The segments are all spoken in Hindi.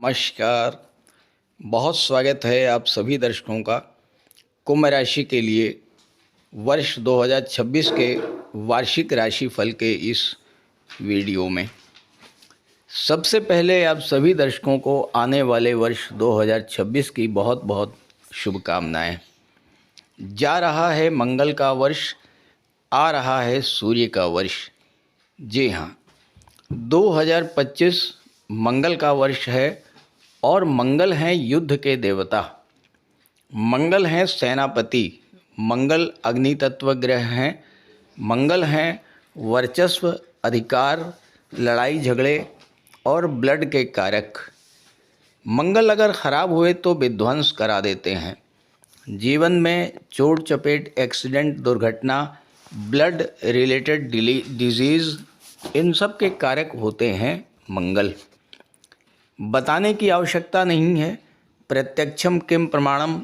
नमस्कार। बहुत स्वागत है आप सभी दर्शकों का कुंभ राशि के लिए वर्ष 2026 के वार्षिक राशिफल के इस वीडियो में। सबसे पहले आप सभी दर्शकों को आने वाले वर्ष 2026 की बहुत बहुत शुभकामनाएं। जा रहा है मंगल का वर्ष, आ रहा है सूर्य का वर्ष। जी हाँ, 2025 मंगल का वर्ष है और मंगल हैं युद्ध के देवता, मंगल हैं सेनापति, मंगल अग्नि तत्व ग्रह हैं, मंगल हैं वर्चस्व, अधिकार, लड़ाई झगड़े और ब्लड के कारक। मंगल अगर ख़राब हुए तो विध्वंस करा देते हैं। जीवन में चोट चपेट, एक्सीडेंट, दुर्घटना, ब्लड रिलेटेड डिजीज़, इन सब के कारक होते हैं मंगल। बताने की आवश्यकता नहीं है, प्रत्यक्षम किम प्रमाणम।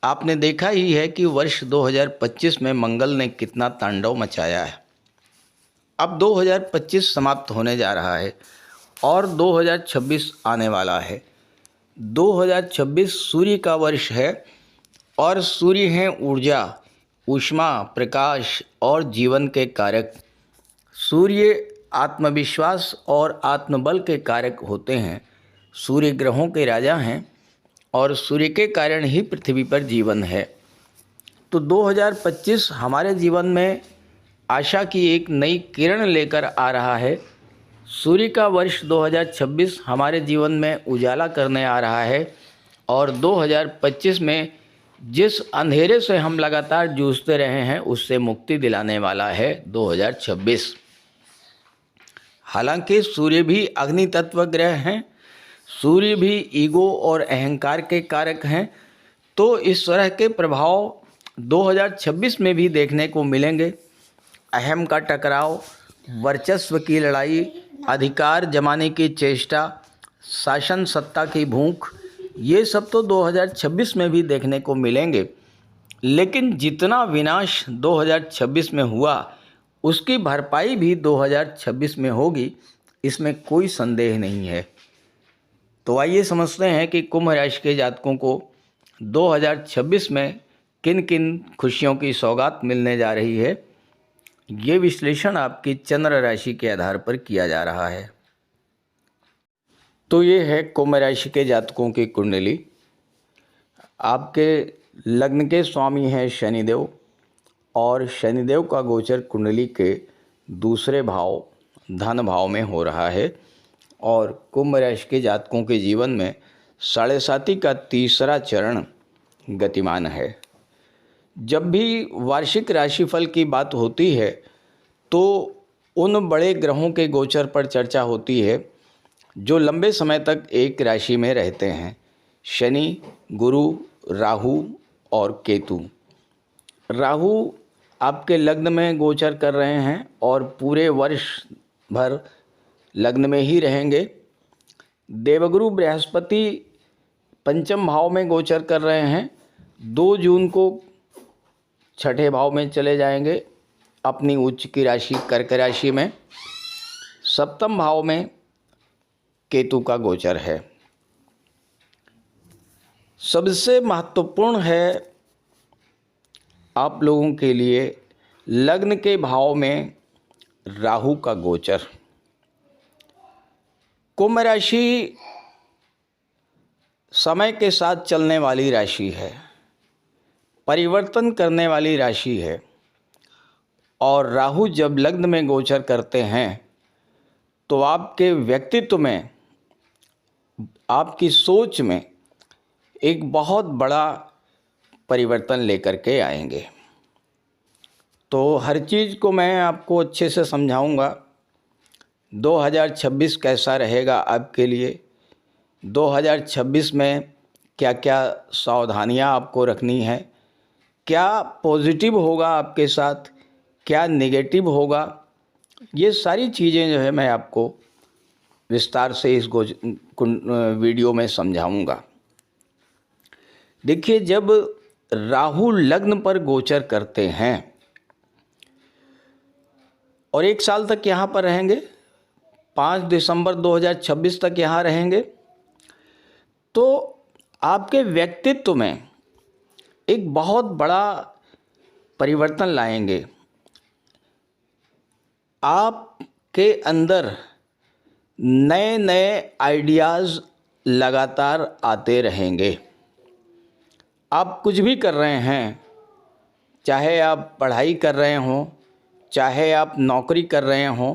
आपने देखा ही है कि वर्ष 2025 में मंगल ने कितना तांडव मचाया है। अब 2025 समाप्त होने जा रहा है और 2026 आने वाला है। 2026 सूर्य का वर्ष है और सूर्य हैं ऊर्जा, ऊष्मा, प्रकाश और जीवन के कारक। सूर्य आत्मविश्वास और आत्मबल के कारक होते हैं। सूर्य ग्रहों के राजा हैं और सूर्य के कारण ही पृथ्वी पर जीवन है। तो 2025 हमारे जीवन में आशा की एक नई किरण लेकर आ रहा है। सूर्य का वर्ष 2026 हमारे जीवन में उजाला करने आ रहा है और 2025 में जिस अंधेरे से हम लगातार जूझते रहे हैं उससे मुक्ति दिलाने वाला है 2026। हालांकि सूर्य भी अग्नि तत्व ग्रह हैं, सूर्य भी ईगो और अहंकार के कारक हैं, तो इस तरह के प्रभाव 2026 में भी देखने को मिलेंगे। अहम का टकराव, वर्चस्व की लड़ाई, अधिकार जमाने की चेष्टा, शासन सत्ता की भूख, ये सब तो 2026 में भी देखने को मिलेंगे। लेकिन जितना विनाश 2026 में हुआ उसकी भरपाई भी 2026 में होगी, इसमें कोई संदेह नहीं है। तो आइए समझते हैं कि कुंभ राशि के जातकों को 2026 में किन किन खुशियों की सौगात मिलने जा रही है। ये विश्लेषण आपकी चंद्र राशि के आधार पर किया जा रहा है। तो ये है कुंभ राशि के जातकों की कुंडली। आपके लग्न के स्वामी हैं शनिदेव और शनिदेव का गोचर कुंडली के दूसरे भाव धन भाव में हो रहा है और कुंभ राशि के जातकों के जीवन में साढ़े साती का तीसरा चरण गतिमान है। जब भी वार्षिक राशिफल की बात होती है तो उन बड़े ग्रहों के गोचर पर चर्चा होती है जो लंबे समय तक एक राशि में रहते हैं। शनि, गुरु, राहु और केतु। राहु आपके लग्न में गोचर कर रहे हैं और पूरे वर्ष भर लग्न में ही रहेंगे। देवगुरु बृहस्पति पंचम भाव में गोचर कर रहे हैं। 2 जून को छठे भाव में चले जाएंगे अपनी उच्च की राशि कर्क राशि में। सप्तम भाव में केतु का गोचर है। सबसे महत्वपूर्ण है आप लोगों के लिए लग्न के भाव में राहु का गोचर। कुंभ राशि समय के साथ चलने वाली राशि है, परिवर्तन करने वाली राशि है और राहु जब लग्न में गोचर करते हैं तो आपके व्यक्तित्व में, आपकी सोच में एक बहुत बड़ा परिवर्तन लेकर के आएंगे। तो हर चीज़ को मैं आपको अच्छे से समझाऊंगा। 2026 कैसा रहेगा आपके लिए, 2026 में क्या क्या सावधानियां आपको रखनी है, क्या पॉजिटिव होगा आपके साथ, क्या नेगेटिव होगा, ये सारी चीज़ें जो है मैं आपको विस्तार से इस वीडियो में समझाऊंगा। देखिए, जब राहु लग्न पर गोचर करते हैं और 1 साल तक यहाँ पर रहेंगे, 5 दिसंबर 2026 तक यहाँ रहेंगे। तो आपके व्यक्तित्व में एक बहुत बड़ा परिवर्तन लाएंगे। आपके अंदर नए नए आइडियाज़ लगातार आते रहेंगे। आप कुछ भी कर रहे हैं, चाहे आप पढ़ाई कर रहे हों, चाहे आप नौकरी कर रहे हों,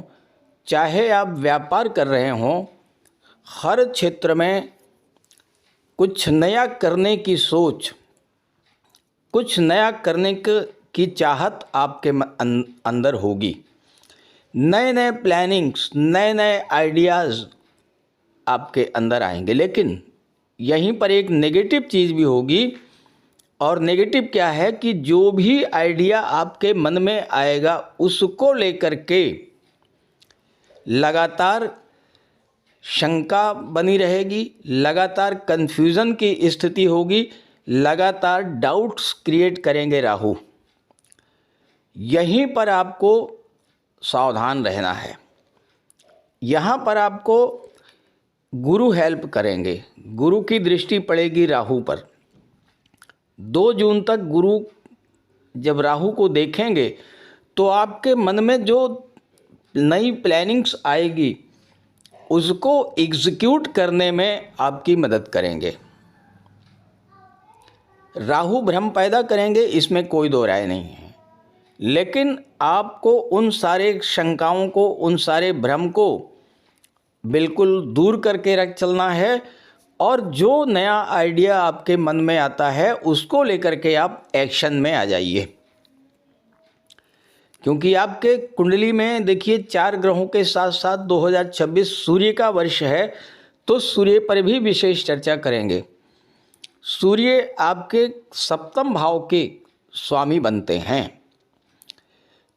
चाहे आप व्यापार कर रहे हों, हर क्षेत्र में कुछ नया करने की सोच, कुछ नया करने की चाहत आपके अंदर होगी। नए नए प्लानिंग्स, नए नए आइडियाज़ आपके अंदर आएंगे। लेकिन यहीं पर एक नेगेटिव चीज़ भी होगी, और नेगेटिव क्या है कि जो भी आइडिया आपके मन में आएगा उसको लेकर के लगातार शंका बनी रहेगी, लगातार कन्फ्यूज़न की स्थिति होगी, लगातार डाउट्स क्रिएट करेंगे राहु। यहीं पर आपको सावधान रहना है। यहाँ पर आपको गुरु हेल्प करेंगे, गुरु की दृष्टि पड़ेगी राहु पर। 2 जून तक गुरु जब राहु को देखेंगे तो आपके मन में जो नई प्लानिंग्स आएगी उसको एग्जीक्यूट करने में आपकी मदद करेंगे। राहु भ्रम पैदा करेंगे, इसमें कोई दो राय नहीं है, लेकिन आपको उन सारे शंकाओं को, उन सारे भ्रम को बिल्कुल दूर करके रख चलना है, और जो नया आइडिया आपके मन में आता है उसको लेकर के आप एक्शन में आ जाइए। क्योंकि आपके कुंडली में देखिए 4 ग्रहों के साथ साथ 2026 सूर्य का वर्ष है, तो सूर्य पर भी विशेष चर्चा करेंगे। सूर्य आपके 7वें भाव के स्वामी बनते हैं।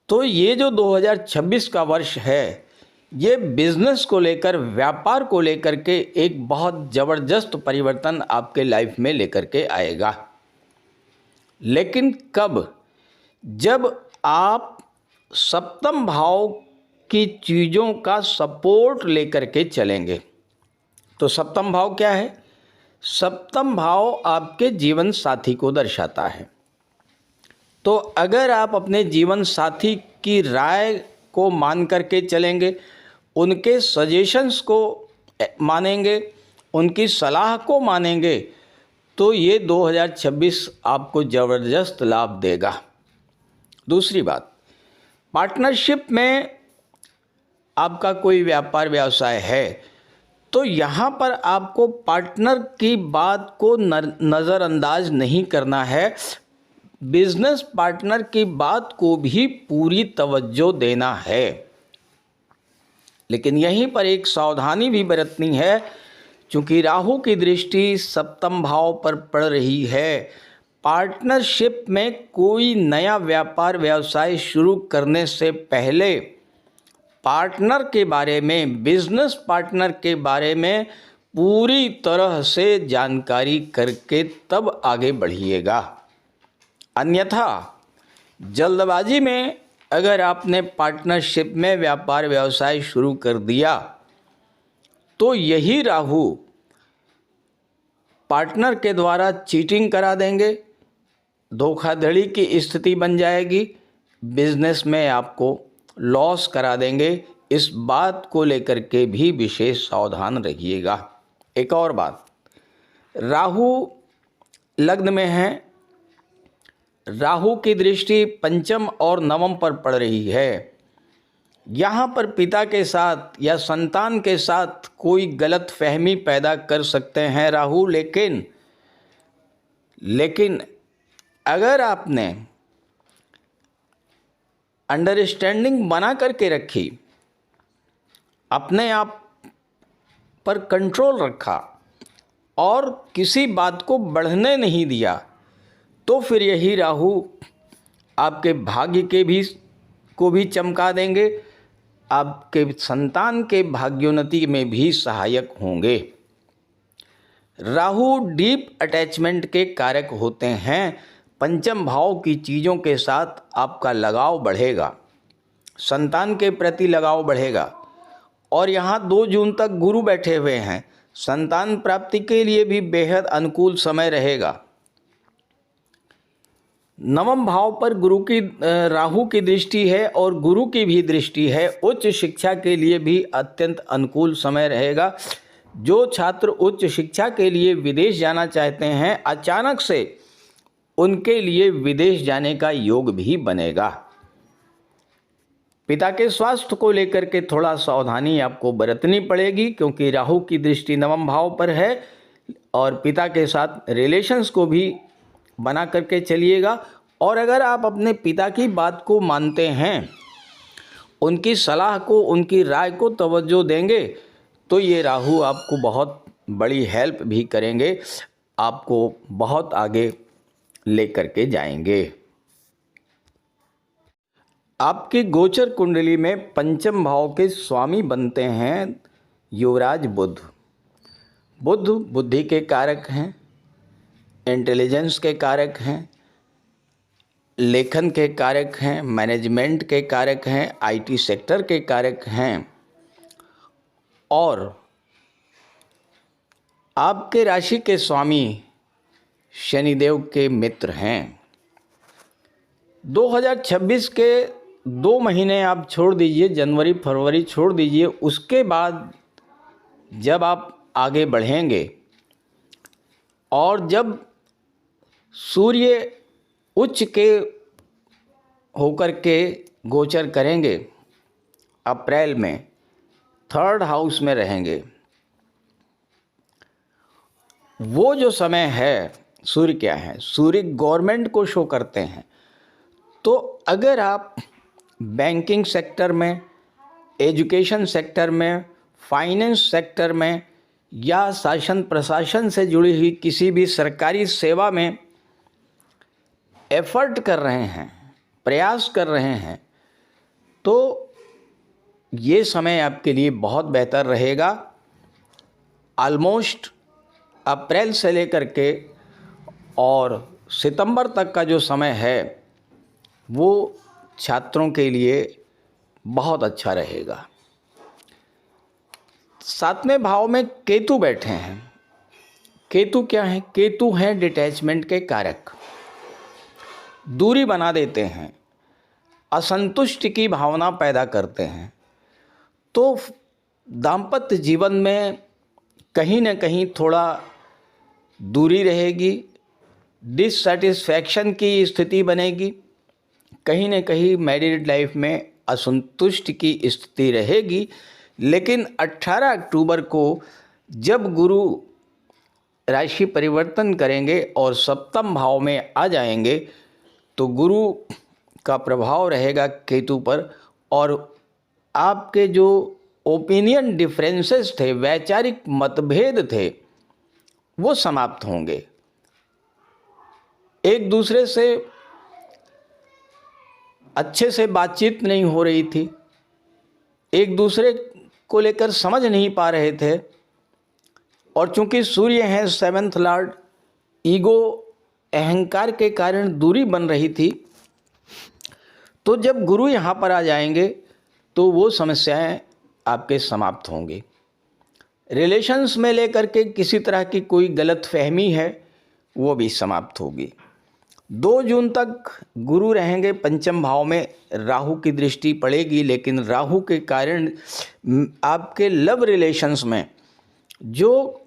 तो ये जो 2026 का वर्ष है, ये बिजनेस को लेकर, व्यापार को लेकर के एक बहुत ज़बरदस्त परिवर्तन आपके लाइफ में लेकर के आएगा। लेकिन कब? जब आप 7वें भाव की चीज़ों का सपोर्ट लेकर के चलेंगे। तो 7वां भाव क्या है? 7वां भाव आपके जीवन साथी को दर्शाता है। तो अगर आप अपने जीवन साथी की राय को मान करके चलेंगे, उनके सजेशंस को मानेंगे, उनकी सलाह को मानेंगे, तो ये 2026 आपको ज़बरदस्त लाभ देगा। दूसरी बात, पार्टनरशिप में आपका कोई व्यापार व्यवसाय है तो यहाँ पर आपको पार्टनर की बात को नज़रअंदाज नहीं करना है। बिजनेस पार्टनर की बात को भी पूरी तवज्जो देना है। लेकिन यहीं पर एक सावधानी भी बरतनी है, क्योंकि राहु की दृष्टि 7वें भाव पर पड़ रही है। पार्टनरशिप में कोई नया व्यापार व्यवसाय शुरू करने से पहले पार्टनर के बारे में, बिजनेस पार्टनर के बारे में पूरी तरह से जानकारी करके तब आगे बढ़िएगा। अन्यथा जल्दबाजी में अगर आपने पार्टनरशिप में व्यापार व्यवसाय शुरू कर दिया तो यही राहु पार्टनर के द्वारा चीटिंग करा देंगे, धोखाधड़ी की स्थिति बन जाएगी, बिजनेस में आपको लॉस करा देंगे। इस बात को लेकर के भी विशेष सावधान रहिएगा। एक और बात, राहु लग्न में है, राहु की दृष्टि 5म और 9म पर पड़ रही है। यहाँ पर पिता के साथ या संतान के साथ कोई गलत फहमी पैदा कर सकते हैं राहु। लेकिन अगर आपने अंडरस्टैंडिंग बना करके रखी, अपने आप पर कंट्रोल रखा और किसी बात को बढ़ने नहीं दिया, तो फिर यही राहु आपके भाग्य को भी चमका देंगे, आपके संतान के भाग्योन्नति में भी सहायक होंगे। राहु डीप अटैचमेंट के कारक होते हैं। 5म भाव की चीज़ों के साथ आपका लगाव बढ़ेगा, संतान के प्रति लगाव बढ़ेगा। और यहाँ 2 जून तक गुरु बैठे हुए हैं, संतान प्राप्ति के लिए भी बेहद अनुकूल समय रहेगा। नवम भाव पर राहु की दृष्टि है और गुरु की भी दृष्टि है। उच्च शिक्षा के लिए भी अत्यंत अनुकूल समय रहेगा। जो छात्र उच्च शिक्षा के लिए विदेश जाना चाहते हैं, अचानक से उनके लिए विदेश जाने का योग भी बनेगा। पिता के स्वास्थ्य को लेकर के थोड़ा सावधानी आपको बरतनी पड़ेगी, क्योंकि राहु की दृष्टि नवम भाव पर है और पिता के साथ रिलेशंस को भी बना करके चलिएगा। और अगर आप अपने पिता की बात को मानते हैं, उनकी सलाह को, उनकी राय को तवज्जो देंगे, तो ये राहु आपको बहुत बड़ी हेल्प भी करेंगे, आपको बहुत आगे लेकर के जाएंगे। आपकी गोचर कुंडली में पंचम भाव के स्वामी बनते हैं युवराज बुध। बुध बुद्धि के कारक हैं, इंटेलिजेंस के कारक हैं, लेखन के कारक हैं, मैनेजमेंट के कारक हैं, आईटी सेक्टर के कारक हैं और आपके राशि के स्वामी शनिदेव के मित्र हैं। 2026 के 2 महीने आप छोड़ दीजिए, जनवरी फरवरी छोड़ दीजिए, उसके बाद जब आप आगे बढ़ेंगे और जब सूर्य उच्च के होकर के गोचर करेंगे, अप्रैल में 3rd हाउस में रहेंगे, वो जो समय है, सूर्य क्या है, सूर्य गवर्नमेंट को शो करते हैं। तो अगर आप बैंकिंग सेक्टर में, एजुकेशन सेक्टर में, फाइनेंस सेक्टर में या शासन प्रशासन से जुड़ी हुई किसी भी सरकारी सेवा में एफर्ट कर रहे हैं, प्रयास कर रहे हैं, तो ये समय आपके लिए बहुत बेहतर रहेगा। ऑलमोस्ट अप्रैल से लेकर के और सितंबर तक का जो समय है वो छात्रों के लिए बहुत अच्छा रहेगा। 7वें भाव में केतु बैठे हैं। केतु क्या है? केतु हैं डिटैचमेंट के कारक, दूरी बना देते हैं, असंतुष्टि की भावना पैदा करते हैं। तो दाम्पत्य जीवन में कहीं न कहीं थोड़ा दूरी रहेगी, डिससैटिस्फैक्शन की स्थिति बनेगी, कहीं न कहीं मैरिड लाइफ में असंतुष्टि की स्थिति रहेगी। लेकिन 18 अक्टूबर को जब गुरु राशि परिवर्तन करेंगे और सप्तम भाव में आ जाएंगे, तो गुरु का प्रभाव रहेगा केतु पर और आपके जो ओपिनियन डिफरेंसेस थे, वैचारिक मतभेद थे, वो समाप्त होंगे। एक दूसरे से अच्छे से बातचीत नहीं हो रही थी, एक दूसरे को लेकर समझ नहीं पा रहे थे, और चूंकि सूर्य हैं 7th लॉर्ड, ईगो, अहंकार के कारण दूरी बन रही थी। तो जब गुरु यहाँ पर आ जाएंगे तो वो समस्याएं आपके समाप्त होंगी। रिलेशंस में लेकर के किसी तरह की कोई गलतफहमी है वो भी समाप्त होगी। 2 जून तक गुरु रहेंगे पंचम भाव में, राहु की दृष्टि पड़ेगी, लेकिन राहु के कारण आपके लव रिलेशंस में जो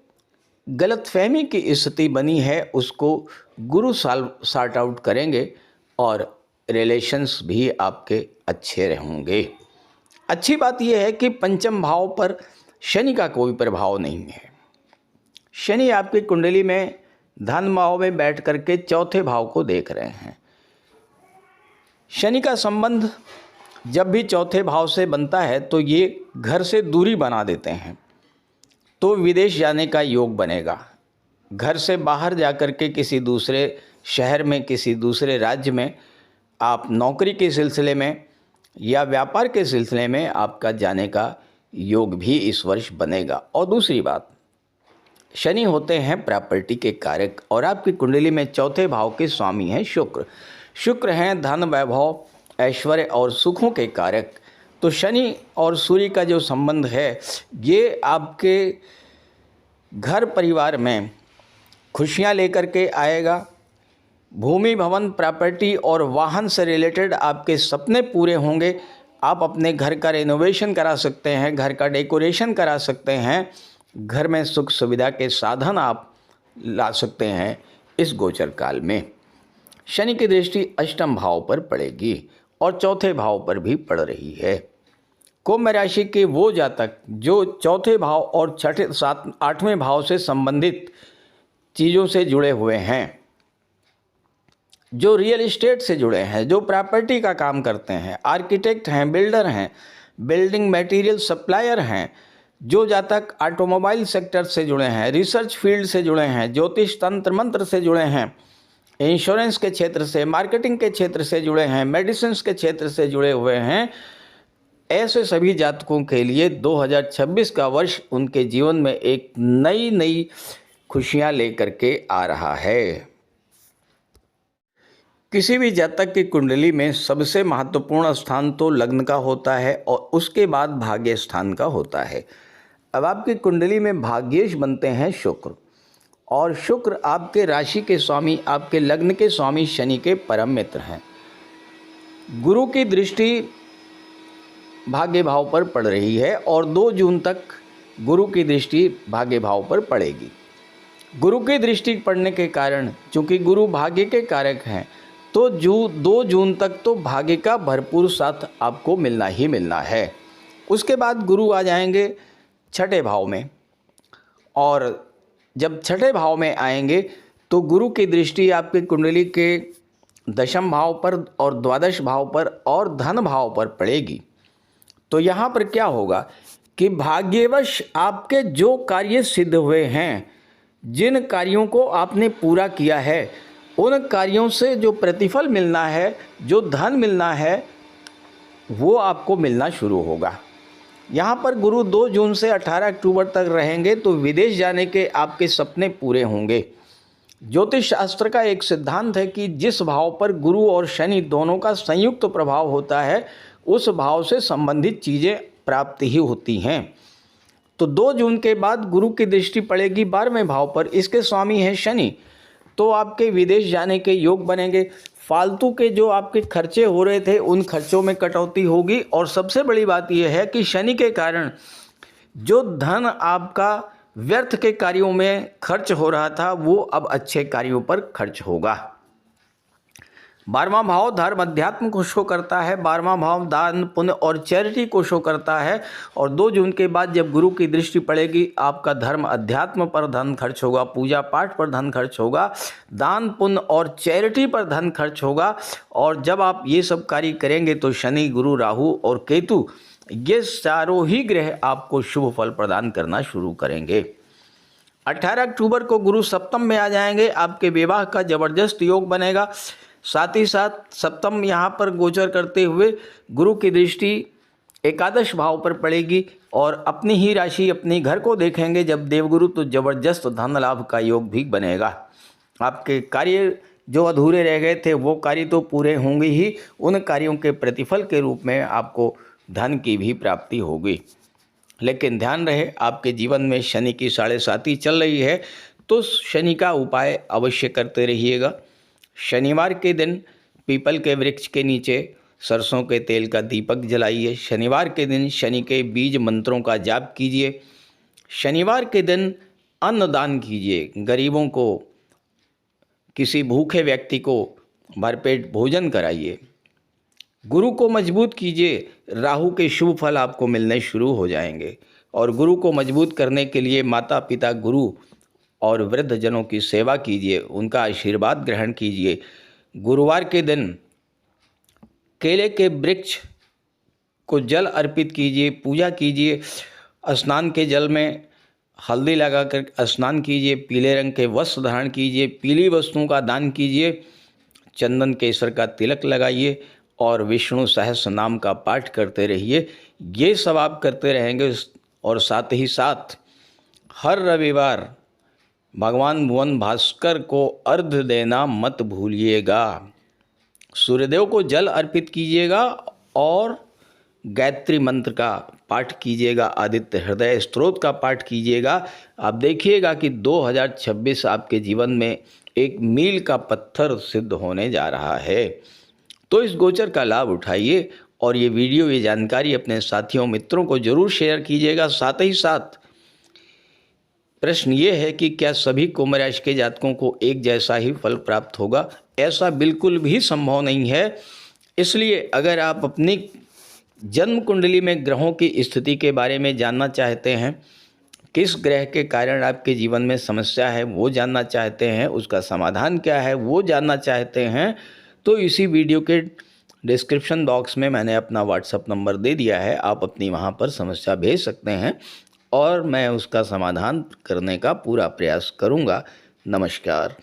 गलतफहमी की स्थिति बनी है उसको गुरु सॉर्ट आउट करेंगे और रिलेशंस भी आपके अच्छे रहेंगे। अच्छी बात यह है कि पंचम भाव पर शनि का कोई प्रभाव नहीं है। शनि आपकी कुंडली में धन भाव में बैठ करके 4थे भाव को देख रहे हैं। शनि का संबंध जब भी 4थे भाव से बनता है तो ये घर से दूरी बना देते हैं, तो विदेश जाने का योग बनेगा। घर से बाहर जाकर के किसी दूसरे शहर में, किसी दूसरे राज्य में आप नौकरी के सिलसिले में या व्यापार के सिलसिले में आपका जाने का योग भी इस वर्ष बनेगा। और दूसरी बात, शनि होते हैं प्रॉपर्टी के कारक और आपकी कुंडली में 4थे भाव के स्वामी हैं शुक्र। शुक्र हैं धन, वैभव, ऐश्वर्य और सुखों के कारक। तो शनि और सूर्य का जो संबंध है ये आपके घर परिवार में खुशियां लेकर के आएगा। भूमि, भवन, प्रॉपर्टी और वाहन से रिलेटेड आपके सपने पूरे होंगे। आप अपने घर का रेनोवेशन करा सकते हैं, घर का डेकोरेशन करा सकते हैं, घर में सुख सुविधा के साधन आप ला सकते हैं इस गोचर काल में। शनि की दृष्टि अष्टम भाव पर पड़ेगी और चौथे भाव पर भी पड़ रही है। कुंभ राशि के वो जातक जो चौथे भाव और छठे, सात, आठवें भाव से संबंधित चीज़ों से जुड़े हुए हैं, जो रियल एस्टेट से जुड़े हैं, जो प्रॉपर्टी का काम करते हैं, आर्किटेक्ट हैं, बिल्डर हैं, बिल्डिंग मटेरियल सप्लायर हैं, जो जातक ऑटोमोबाइल सेक्टर से जुड़े हैं, रिसर्च फील्ड से जुड़े हैं, ज्योतिष तंत्र मंत्र से जुड़े हैं, इंश्योरेंस के क्षेत्र से, मार्केटिंग के क्षेत्र से जुड़े हैं, मेडिसिन के क्षेत्र से जुड़े हुए हैं, ऐसे सभी जातकों के लिए 2026 का वर्ष उनके जीवन में एक नई खुशियां लेकर के आ रहा है। किसी भी जातक की कुंडली में सबसे महत्वपूर्ण स्थान तो लग्न का होता है और उसके बाद भाग्य स्थान का होता है। अब आपकी कुंडली में भाग्येश बनते हैं शुक्र, और शुक्र आपके राशि के स्वामी, आपके लग्न के स्वामी शनि के परम मित्र हैं। गुरु की दृष्टि भाग्य भाव पर पड़ रही है और 2 जून तक गुरु की दृष्टि भाग्य भाव पर पड़ेगी। गुरु की दृष्टि पड़ने के कारण, चूंकि गुरु भाग्य के कारक हैं, तो 2 जून तक तो भाग्य का भरपूर साथ आपको मिलना ही मिलना है। उसके बाद गुरु आ जाएंगे छठे भाव में, और जब छठे भाव में आएंगे तो गुरु की दृष्टि आपकी कुंडली के दशम भाव पर और द्वादश भाव पर और धन भाव पर पड़ेगी। तो यहाँ पर क्या होगा कि भाग्यवश आपके जो कार्य सिद्ध हुए हैं, जिन कार्यों को आपने पूरा किया है, उन कार्यों से जो प्रतिफल मिलना है, जो धन मिलना है, वो आपको मिलना शुरू होगा। यहाँ पर गुरु 2 जून से 18 अक्टूबर तक रहेंगे तो विदेश जाने के आपके सपने पूरे होंगे। ज्योतिष शास्त्र का एक सिद्धांत है कि जिस भाव पर गुरु और शनि दोनों का संयुक्त प्रभाव होता है, उस भाव से संबंधित चीज़ें प्राप्त ही होती हैं। तो 2 जून के बाद गुरु की दृष्टि पड़ेगी 12वें भाव पर, इसके स्वामी हैं शनि, तो आपके विदेश जाने के योग बनेंगे। फालतू के जो आपके खर्चे हो रहे थे, उन खर्चों में कटौती होगी। और सबसे बड़ी बात यह है कि शनि के कारण जो धन आपका व्यर्थ के कार्यों में खर्च हो रहा था, वो अब अच्छे कार्यों पर खर्च होगा। 12वां भाव धर्म अध्यात्म को शो करता है, 12वां भाव दान पुण्य और चैरिटी को शो करता है। और 2 जून के बाद जब गुरु की दृष्टि पड़ेगी, आपका धर्म अध्यात्म पर धन खर्च होगा, पूजा पाठ पर धन खर्च होगा, दान पुण्य और चैरिटी पर धन खर्च होगा। और जब आप ये सब कार्य करेंगे तो शनि, गुरु, राहु और केतु, ये चारों ही ग्रह आपको शुभ फल प्रदान करना शुरू करेंगे। 18 अक्टूबर को गुरु सप्तम में आ जाएंगे, आपके विवाह का जबरदस्त योग बनेगा। साथ ही साथ सप्तम यहाँ पर गोचर करते हुए गुरु की दृष्टि एकादश भाव पर पड़ेगी और अपनी ही राशि, अपने घर को देखेंगे जब देवगुरु, तो जबरदस्त धन लाभ का योग भी बनेगा। आपके कार्य जो अधूरे रह गए थे, वो कार्य तो पूरे होंगे ही, उन कार्यों के प्रतिफल के रूप में आपको धन की भी प्राप्ति होगी। लेकिन ध्यान रहे, आपके जीवन में शनि की 7.5 चल रही है, तो शनि का उपाय अवश्य करते रहिएगा। शनिवार के दिन पीपल के वृक्ष के नीचे सरसों के तेल का दीपक जलाइए। शनिवार के दिन शनि के बीज मंत्रों का जाप कीजिए। शनिवार के दिन अन्नदान कीजिए, गरीबों को, किसी भूखे व्यक्ति को भरपेट भोजन कराइए। गुरु को मजबूत कीजिए, राहु के शुभ फल आपको मिलने शुरू हो जाएंगे। और गुरु को मजबूत करने के लिए माता पिता, गुरु और वृद्ध जनों की सेवा कीजिए, उनका आशीर्वाद ग्रहण कीजिए। गुरुवार के दिन केले के वृक्ष को जल अर्पित कीजिए, पूजा कीजिए। स्नान के जल में हल्दी लगाकर स्नान कीजिए, पीले रंग के वस्त्र धारण कीजिए, पीली वस्तुओं का दान कीजिए, चंदन केसर का तिलक लगाइए और विष्णु सहस्त्र नाम का पाठ करते रहिए। ये सब आप करते रहेंगे। और साथ ही साथ हर रविवार भगवान भुवन भास्कर को अर्घ्य देना मत भूलिएगा। सूर्यदेव को जल अर्पित कीजिएगा और गायत्री मंत्र का पाठ कीजिएगा, आदित्य हृदय स्तोत्र का पाठ कीजिएगा। आप देखिएगा कि 2026 आपके जीवन में एक मील का पत्थर सिद्ध होने जा रहा है। तो इस गोचर का लाभ उठाइए और ये वीडियो, ये जानकारी अपने साथियों मित्रों को जरूर शेयर कीजिएगा। साथ ही साथ प्रश्न ये है कि क्या सभी कुंभ राशि के जातकों को एक जैसा ही फल प्राप्त होगा? ऐसा बिल्कुल भी संभव नहीं है। इसलिए अगर आप अपनी जन्म कुंडली में ग्रहों की स्थिति के बारे में जानना चाहते हैं, किस ग्रह के कारण आपके जीवन में समस्या है वो जानना चाहते हैं, उसका समाधान क्या है वो जानना चाहते हैं, तो इसी वीडियो के डिस्क्रिप्शन बॉक्स में मैंने अपना व्हाट्सएप नंबर दे दिया है। आप अपनी वहाँ पर समस्या भेज सकते हैं और मैं उसका समाधान करने का पूरा प्रयास करूँगा। नमस्कार।